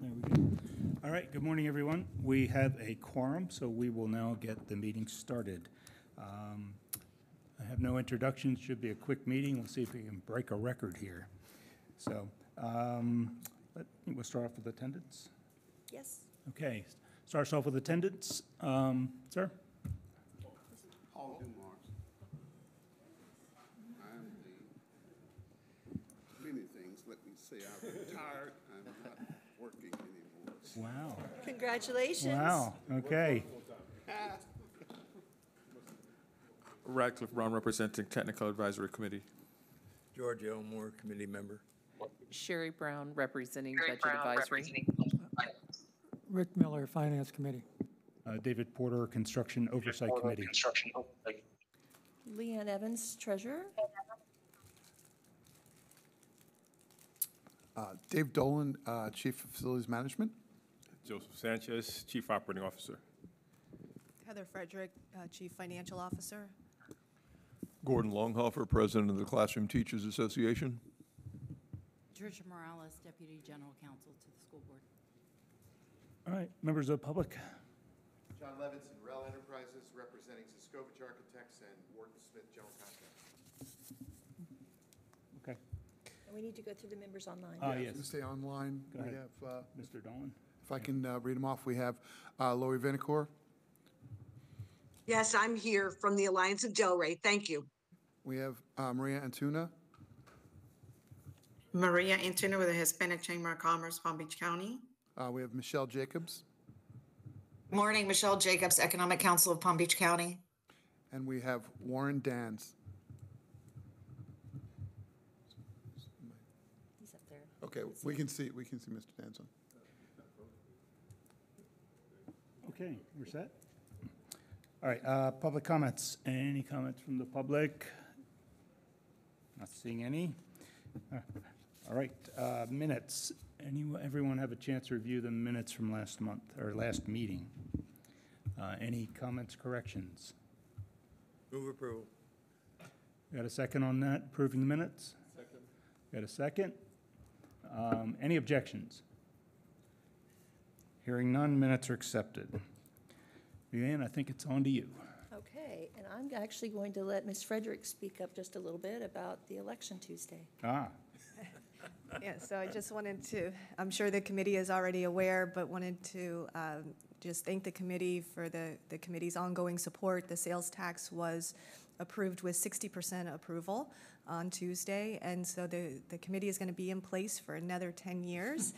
There we go. All right, good morning, everyone. We have a quorum, so we will now get the meeting started. I have no introductions, should be a quick meeting. We'll see if we can break a record here. So we'll start off with attendance. Yes. Okay, starts off with attendance. Sir? Paul Dumars. I'm the many things. Let me say, I'm retired. I'm not working anymore. Wow. Congratulations. Wow, okay. Radcliffe Brown, representing Technical Advisory Committee. George Elmore, committee member. Sherry Brown, representing Budget Advisory. Rick Miller, Finance Committee. David Porter, Construction Oversight Committee. Leanne Evans, Treasurer. Dave Dolan, Chief of Facilities Management. Joseph Sanchez, Chief Operating Officer. Heather Frederick, Chief Financial Officer. Gordon Longhofer, President of the Classroom Teachers Association. Tricia Morales, Deputy General Counsel to the School Board. All right, members of the public. John Levinson, Rel Enterprises, representing Siskovich Architects and Wharton Smith General Contractors. Okay. And we need to go through the members online. Yes. Stay online. Go ahead. We have, Mr. Dolan. if I can read them off, we have Lori Vinicore. Yes, I'm here from the Alliance of Delray. Thank you. We have Maria Antuna. Maria Antuna with the Hispanic Chamber of Commerce, Palm Beach County. We have Michelle Jacobs. Morning, Michelle Jacobs, Economic Council of Palm Beach County. And we have Warren Dans. He's up there. Okay, we can see Mr. Dans on. Okay, we're set. All right, public comments. Any comments from the public? Not seeing any. All right, minutes. Everyone have a chance to review the minutes from last month, or last meeting? Any comments, corrections? Move approval. Got a second on that, approving the minutes? Second. Got a second? Any objections? Hearing none, minutes are accepted. Leanne, I think it's on to you. Okay, and I'm actually going to let Ms. Frederick speak up just a little bit about the election Tuesday. Yeah, so I just wanted to, I'm sure the committee is already aware, but wanted to just thank the committee for the committee's ongoing support. The sales tax was approved with 60% approval on Tuesday, and so the committee is going to be in place for another 10 years.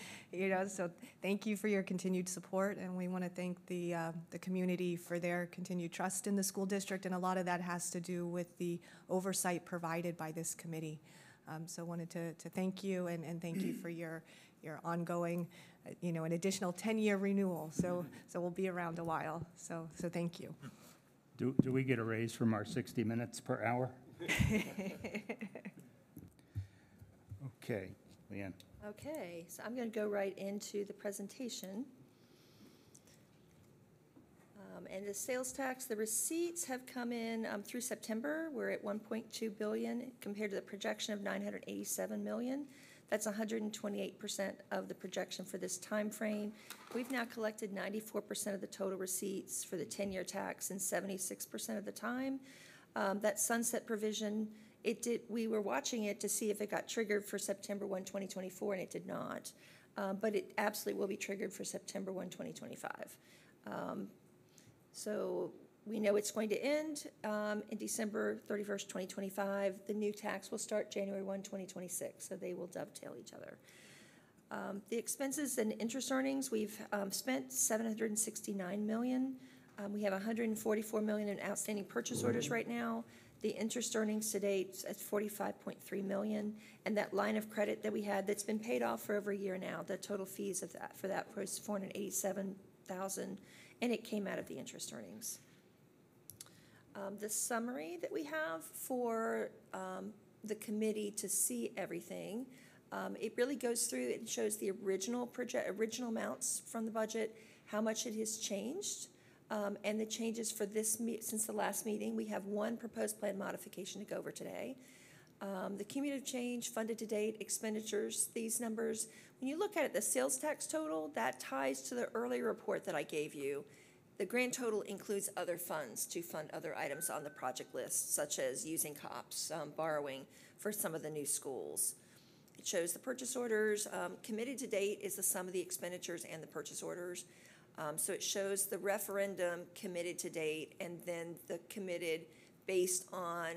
So thank you for your continued support, and we want to thank the community for their continued trust in the school district, and a lot of that has to do with the oversight provided by this committee. So wanted to thank you and thank you for your ongoing, an additional 10-year renewal. So we'll be around a while. So thank you. Do we get a raise from our 60 minutes per hour? Okay, Leanne. Okay, so I'm going to go right into the presentation. And the sales tax, the receipts have come in through September. We're at $1.2 billion compared to the projection of $987 million. That's 128% of the projection for this time frame. We've now collected 94% of the total receipts for the 10-year tax in 76% of the time. That sunset provision, we were watching it to see if it got triggered for September 1, 2024, and it did not. But it absolutely will be triggered for September 1, 2025. So we know it's going to end in December 31st, 2025. The new tax will start January 1, 2026, so they will dovetail each other. The expenses and interest earnings, we've spent $769 million. We have $144 million in outstanding purchase orders right now. The interest earnings to date is at $45.3 million, and that line of credit that we had that's been paid off for over a year now, the total fees of that for that was $487,000. And it came out of the interest earnings. The summary that we have for the committee to see everything, it really goes through, it shows the original amounts from the budget, how much it has changed, and the changes for this since the last meeting. We have one proposed plan modification to go over today. The cumulative change, funded to date, expenditures, these numbers, when you look at it, the sales tax total, that ties to the earlier report that I gave you. The grand total includes other funds to fund other items on the project list, such as using COPS, borrowing for some of the new schools. It shows the purchase orders. Committed to date is the sum of the expenditures and the purchase orders. So it shows the referendum committed to date and then the committed based on,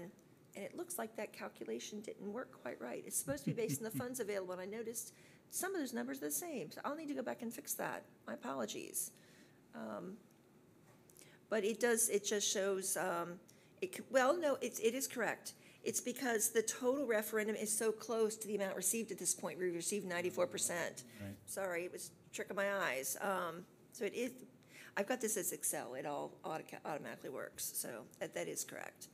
and it looks like that calculation didn't work quite right. It's supposed to be based on the funds available, and I noticed some of those numbers are the same. So I'll need to go back and fix that. My apologies. But it just shows, well, no, it is correct. It's because the total referendum is so close to the amount received at this point. We received 94%. Right. Sorry, it was a trick of my eyes. So it is, I've got this as Excel. It all automatically works. So that is correct.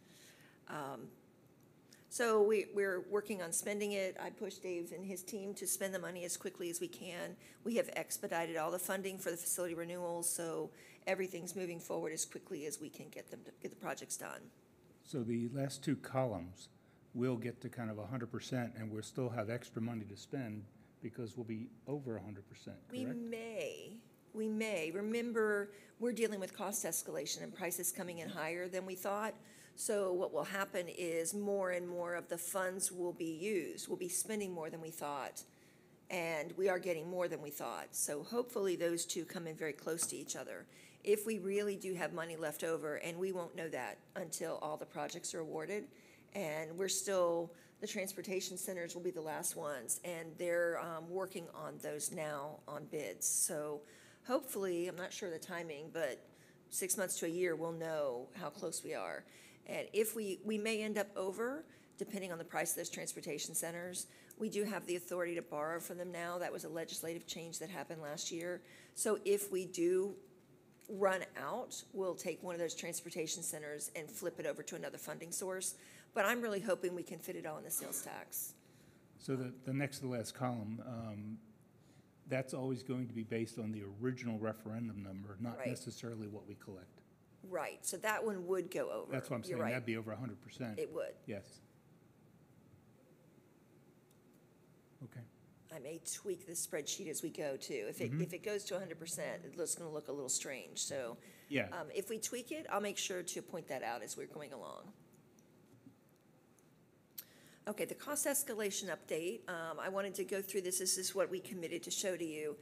So we're working on spending it. I pushed Dave and his team to spend the money as quickly as we can. We have expedited all the funding for the facility renewals, so everything's moving forward as quickly as we can get the projects done. So the last two columns will get to kind of 100%, and we'll still have extra money to spend because we'll be over 100%, correct? We may. Remember, we're dealing with cost escalation and prices coming in higher than we thought. So what will happen is more and more of the funds will be used. We'll be spending more than we thought, and we are getting more than we thought. So hopefully those two come in very close to each other. If we really do have money left over, and we won't know that until all the projects are awarded, and we're still, the transportation centers will be the last ones, and they're working on those now on bids. So hopefully, I'm not sure of the timing, but 6 months to a year, we'll know how close we are. And if we may end up over, depending on the price of those transportation centers. We do have the authority to borrow from them now. That was a legislative change that happened last year. So if we do run out, we'll take one of those transportation centers and flip it over to another funding source. But I'm really hoping we can fit it all in the sales tax. So the next to the last column, that's always going to be based on the original referendum number, not Right. necessarily what we collect. Right, so that one would go over. That's what I'm saying, You're right. that'd be over 100%. It would. Yes. Okay. I may tweak the spreadsheet as we go too. If it goes to 100%, it's going to look a little strange. So Yeah. if we tweak it, I'll make sure to point that out as we're going along. Okay, the cost escalation update. I wanted to go through this. This is what we committed to show to you.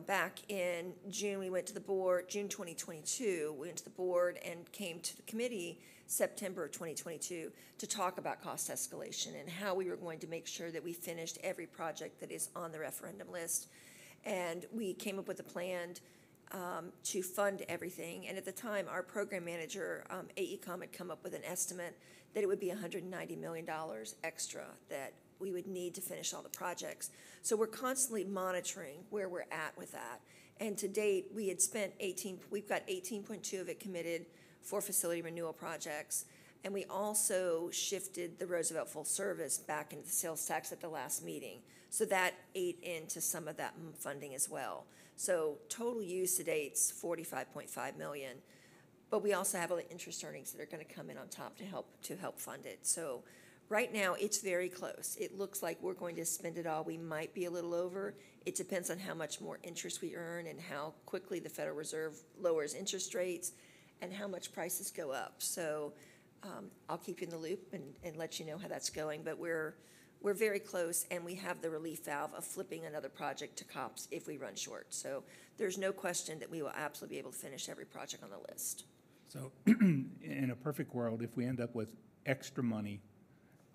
Back in June, we went to the board, June 2022, we went to the board and came to the committee September 2022 to talk about cost escalation and how we were going to make sure that we finished every project that is on the referendum list. And we came up with a plan to fund everything. And at the time, our program manager, AECOM, had come up with an estimate that it would be $190 million extra that we would need to finish all the projects. So we're constantly monitoring where we're at with that. And to date, we had spent we've got 18.2 of it committed for facility renewal projects. And we also shifted the Roosevelt full service back into the sales tax at the last meeting. So that ate into some of that funding as well. So total use to date's $45.5 million. But we also have all the interest earnings that are going to come in on top to help fund it. So right now, it's very close. It looks like we're going to spend it all. We might be a little over. It depends on how much more interest we earn and how quickly the Federal Reserve lowers interest rates and how much prices go up. So I'll keep you in the loop and let you know how that's going. But we're very close, and we have the relief valve of flipping another project to COPS if we run short. So there's no question that we will absolutely be able to finish every project on the list. So in a perfect world, if we end up with extra money,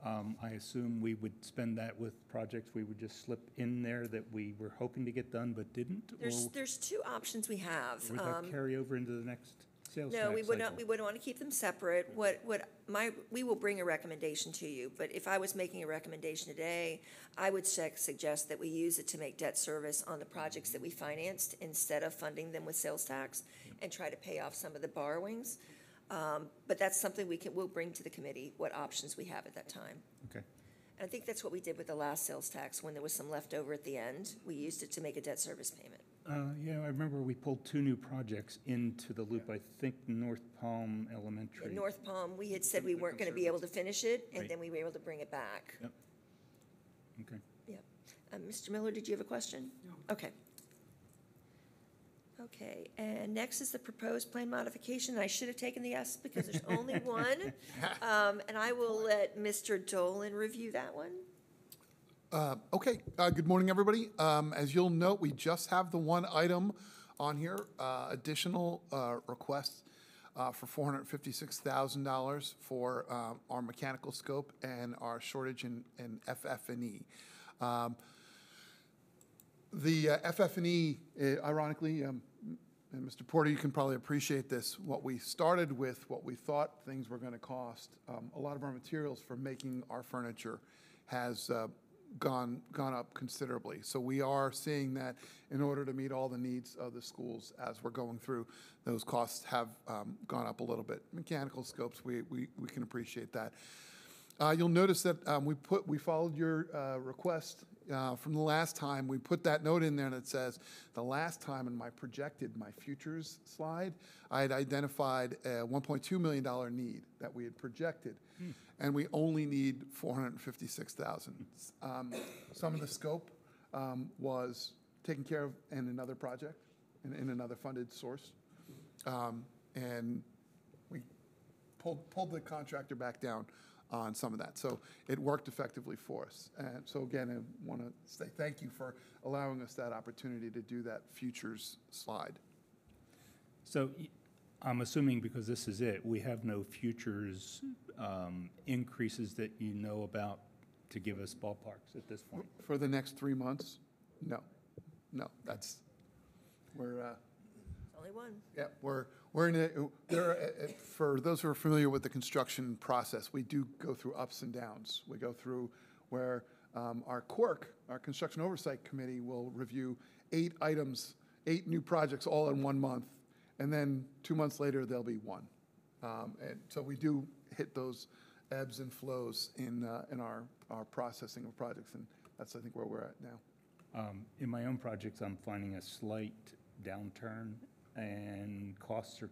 I assume we would spend that with projects we would just slip in there that we were hoping to get done but didn't? There's two options we have. Or would that carry over into the next sales tax No, we would cycle? not. We would want to keep them separate. We will bring a recommendation to you. But if I was making a recommendation today, I would suggest that we use it to make debt service on the projects that we financed instead of funding them with sales tax and try to pay off some of the borrowings. But that's something we'll bring to the committee, what options we have at that time. Okay. And I think that's what we did with the last sales tax when there was some left over at the end. We used it to make a debt service payment. Yeah, I remember we pulled 2 new projects into the loop. I think North Palm Elementary. In North Palm, we had said we weren't going to be able to finish it, and Right. then we were able to bring it back. Yep. Okay. Yep. Mr. Miller, did you have a question? No. Okay. Okay, and next is the proposed plan modification. I should have taken the S because there's only one. And I will let Mr. Dolan review that one. Okay, good morning, everybody. As you'll note, we just have the one item on here, additional requests for $456,000 for our mechanical scope and our shortage in FF&E. The FF&E, ironically, and Mr. Porter, you can probably appreciate this. What we started with, what we thought things were going to cost, a lot of our materials for making our furniture has gone up considerably. So we are seeing that in order to meet all the needs of the schools as we're going through, those costs have gone up a little bit. Mechanical scopes, we can appreciate that. You'll notice that we followed your request from the last time. We put that note in there that says, the last time in my futures slide, I had identified a $1.2 million need that we had projected. And we only need $456,000. Some of the scope was taken care of in another project, in another funded source. And we pulled the contractor back down on some of that. So it worked effectively for us. And so again, I want to say thank you for allowing us that opportunity to do that futures slide. So I'm assuming because this is it, we have no futures increases that you know about to give us ballparks at this point? For the next 3 months? No, that's, we're, Only one. yeah, we're in a, for those who are familiar with the construction process, we do go through ups and downs. We go through where our CORC, our Construction Oversight Committee, will review 8 items, 8 new projects all in 1 month, and then 2 months later, there'll be one. And so we do hit those ebbs and flows in our processing of projects, and that's, I think, where we're at now. In my own projects, I'm finding a slight downturn, and costs are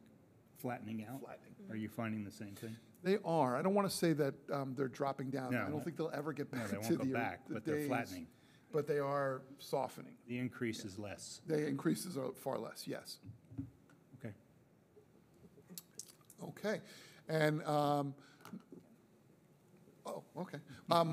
flattening out. Are you finding the same thing? They are. I don't want to say that they're dropping down. No, I don't think they'll ever get back they won't to go back, but they're days, flattening. But they are softening. The increase is less. The increases are far less, yes. Okay. Okay. And, okay.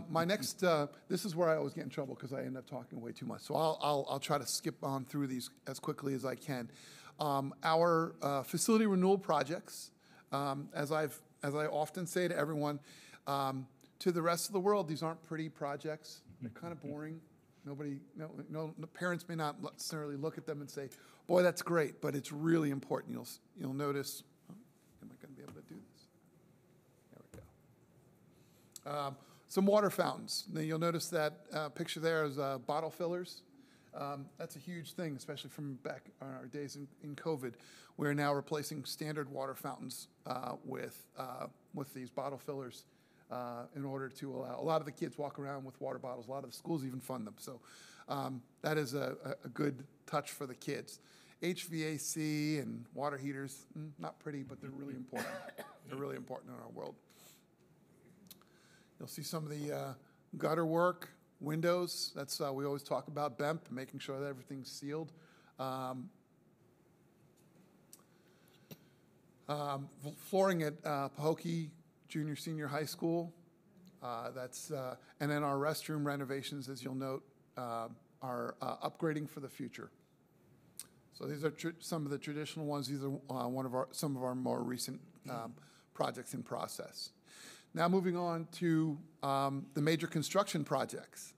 My next, this is where I always get in trouble because I end up talking way too much. So I'll try to skip on through these as quickly as I can. Our facility renewal projects, as I often say to everyone, to the rest of the world, these aren't pretty projects. They're kind of boring. No, parents may not necessarily look at them and say, boy, that's great, but it's really important. You'll notice, am I going to be able to do this? There we go. Some water fountains. Now you'll notice that picture there is bottle fillers. That's a huge thing, especially from back on our days in COVID. We're now replacing standard water fountains with these bottle fillers in order to allow a lot of the kids walk around with water bottles. A lot of the schools even fund them. So that is a good touch for the kids. HVAC and water heaters, not pretty, but they're really important. They're really important in our world. You'll see some of the gutter work, windows. That's we always talk about BEMP, making sure that everything's sealed. Flooring at Pahokee Junior Senior High School. And then our restroom renovations, as you'll note, are upgrading for the future. So these are some of the traditional ones. These are some of our more recent projects in process. Now moving on to the major construction projects.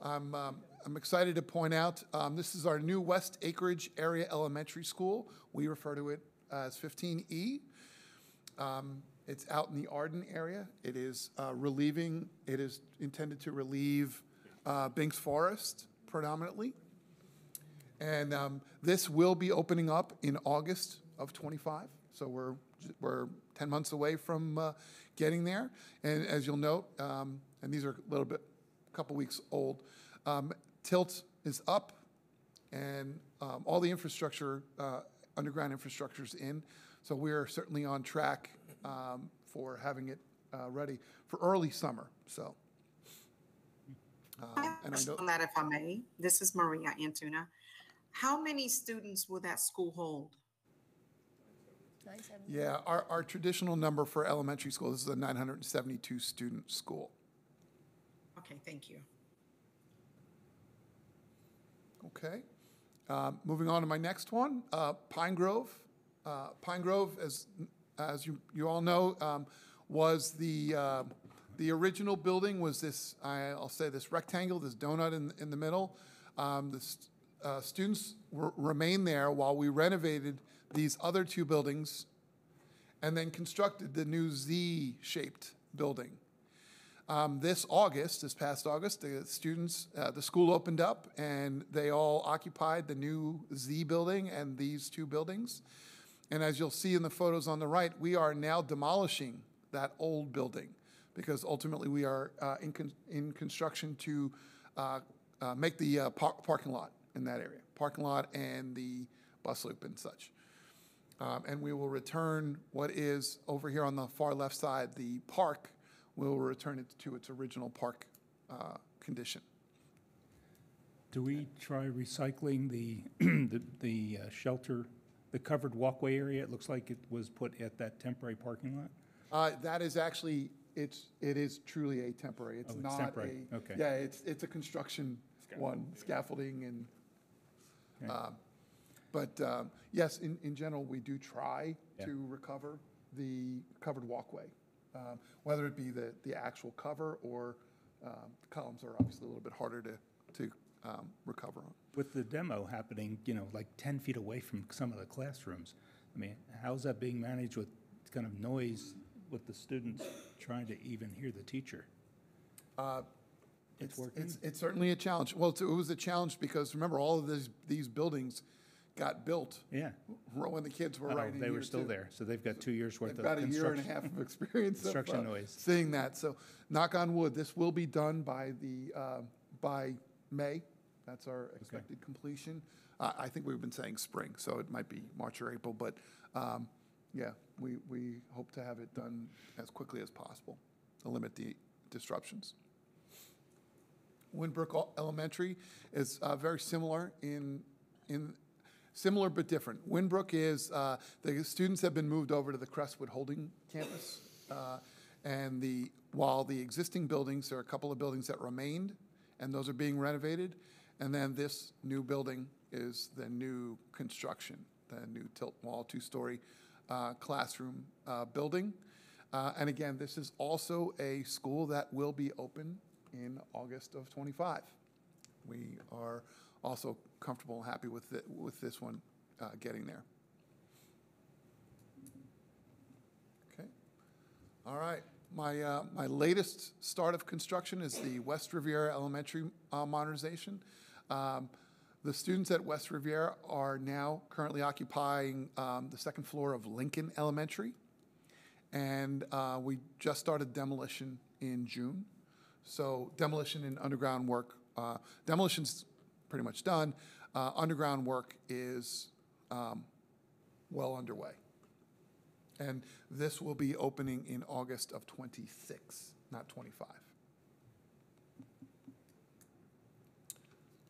I'm excited to point out this is our new West Acreage Area Elementary School. We refer to it as 15E. It's out in the Arden area. It is it is intended to relieve Binks Forest predominantly. And this will be opening up in August of 25. So we're 10 months away from getting there. And as you'll note, and these are a couple weeks old, tilt is up and all the infrastructure, underground infrastructure's in. So we are certainly on track for having it ready for early summer, so. And I know, On that, if I may, this is Maria Antuna. How many students will that school hold? 970. yeah, our traditional number for elementary school, this is a 972 student school. Okay, thank you. Okay. Moving on to my next one, Pine Grove. Pine Grove, as you all know, was the original building was this, I'll say this rectangle, this donut in the middle. Students remained there while we renovated these other two buildings and then constructed the new Z-shaped building. This past August, the school opened up and they all occupied the new Z building and these two buildings. And as you'll see in the photos on the right, we are now demolishing that old building because ultimately we are in construction to make the parking lot in that area, parking lot and the bus loop and such. And we will return what is over here on the far left side, the park. We'll return it to its original park condition. Do we try recycling the shelter, the covered walkway area? It looks like it was put at that temporary parking lot. That is actually, it is truly a temporary. It's not temporary. Okay. Yeah, it's a construction one, scaffolding and. Okay. But yes, in general, we do try to recover the covered walkway, whether it be the actual cover or columns are obviously a little bit harder to recover on. With the demo happening, like 10 feet away from some of the classrooms, I mean, how's that being managed with kind of noise with the students trying to even hear the teacher? It's working? It's certainly a challenge. Well, it was a challenge because remember, all of these buildings got built when the kids were right in they year were still two. there, so they've got 2 years worth They've of got a year and a construction. half of experience Construction of noise. seeing that. So knock on wood, this will be done by May. That's our expected completion. I think we've been saying spring, so it might be March or April, but yeah, we hope to have it done as quickly as possible to limit the disruptions. Winbrook Elementary is very similar similar but different. Winbrook is, the students have been moved over to the Crestwood Holding campus. And while the existing buildings, there are a couple of buildings that remained, and those are being renovated. And then this new building is the new construction, the new tilt wall, two-story classroom building. And again, this is also a school that will be open in August of '25. We are also comfortable and happy with this one getting there. Okay. All right. My latest start of construction is the West Riviera Elementary modernization. The students at West Riviera are now currently occupying the second floor of Lincoln Elementary. And we just started demolition in June. So demolition and underground work, demolition's pretty much done. Underground work is well underway. And this will be opening in August of '26, not '25.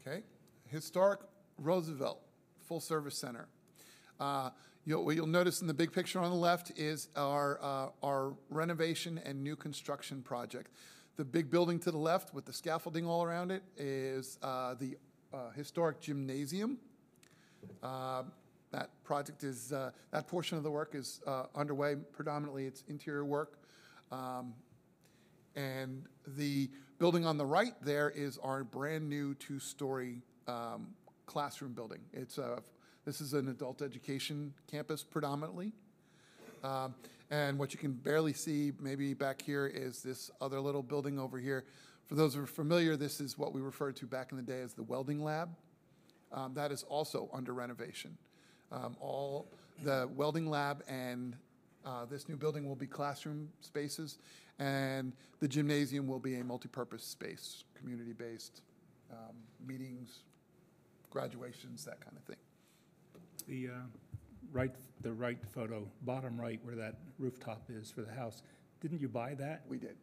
Okay, Historic Roosevelt Full Service Center. What you'll notice in the big picture on the left is our renovation and new construction project. The big building to the left with the scaffolding all around it is the historic gymnasium. That project is, that portion of the work is underway. Predominantly it's interior work. And the building on the right there is our brand new two-story classroom building. This is an adult education campus predominantly. And what you can barely see maybe back here is this other little building over here. For those who are familiar, this is what we referred to back in the day as the welding lab. That is also under renovation. All the welding lab and this new building will be classroom spaces, and the gymnasium will be a multipurpose space, community-based meetings, graduations, that kind of thing. The right photo, bottom right, where that rooftop is for the house, didn't you buy that? We did.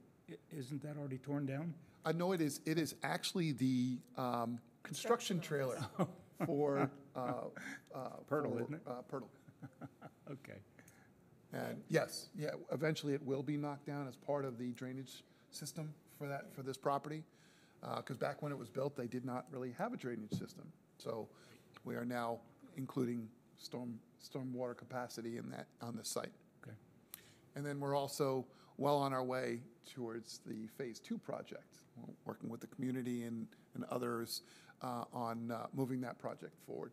Isn't that already torn down? I know it is. It is actually the construction trailer for Pirtle, isn't it? Pirtle. Okay. And yes, yeah, eventually it will be knocked down as part of the drainage system for this property. Because back when it was built, they did not really have a drainage system. So we are now including stormwater capacity in that on the site. Okay. And then we're also well on our way towards the Phase 2 project, working with the community and others on moving that project forward.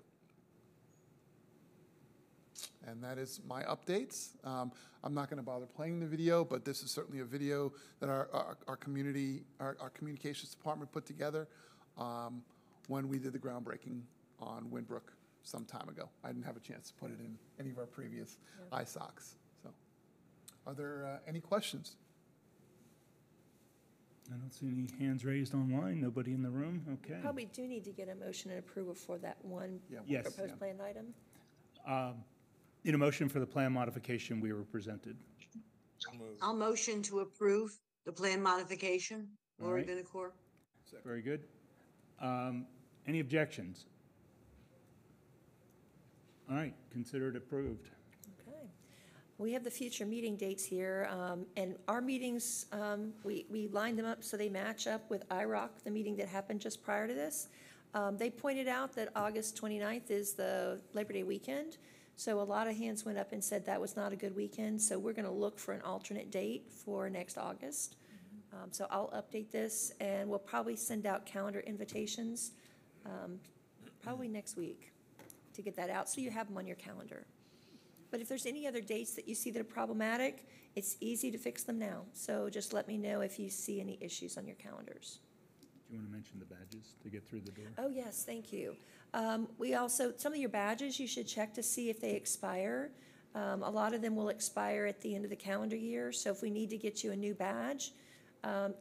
And that is my updates. I'm not going to bother playing the video, but this is certainly a video that our community, our communications department put together when we did the groundbreaking on Winbrook some time ago. I didn't have a chance to put it in any of our previous ISSOCs. So, are there any questions? I don't see any hands raised online. Nobody in the room? Okay. Probably do need to get a motion and approval for that one Yes. proposed planned item. Need a motion for the plan modification we were presented. I'll motion to approve the plan modification. All Lori right. Vinacore. Very good. Any objections? All right, consider it approved. Okay. We have the future meeting dates here, and our meetings, we lined them up so they match up with IROC, the meeting that happened just prior to this. They pointed out that August 29th is the Labor Day weekend, so a lot of hands went up and said that was not a good weekend, so we're going to look for an alternate date for next August. So I'll update this, and we'll probably send out calendar invitations probably next week to get that out, so you have them on your calendar. But if there's any other dates that you see that are problematic, it's easy to fix them now. So just let me know if you see any issues on your calendars. Do you want to mention the badges to get through the door? Oh, yes, thank you. We also, some of your badges, you should check to see if they expire. A lot of them will expire at the end of the calendar year, so if we need to get you a new badge,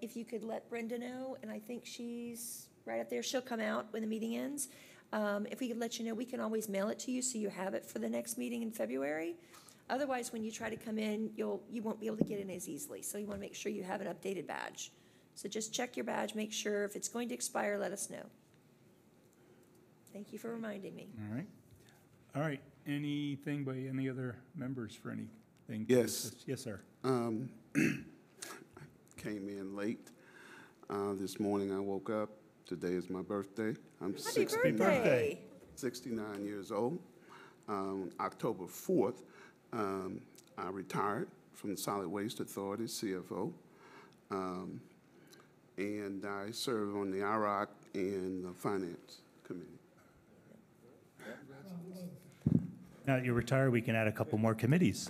if you could let Brenda know, and I think she's right up there, she'll come out when the meeting ends. If we could let you know, we can always mail it to you so you have it for the next meeting in February. Otherwise, when you try to come in, you won't be able to get in as easily, so you want to make sure you have an updated badge. So just check your badge, make sure if it's going to expire, let us know. Thank you for reminding me. All right. All right. Anything by any other members for anything? Yes. Yes, sir. Came in late. This morning I woke up. Today is my birthday. I'm Happy birthday. 69 years old. October 4th, I retired from the Solid Waste Authority, CFO. And I serve on the IROC and the Finance Committee. Now that you're retired, we can add a couple more committees.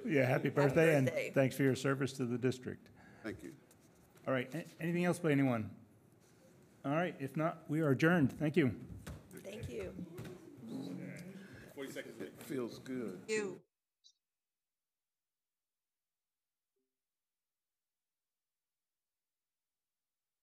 Yeah, happy birthday, and thanks for your service to the district. Thank you. All right, anything else by anyone? All right, if not, we are adjourned. Thank you. Thank you. 40 seconds. It feels good. You.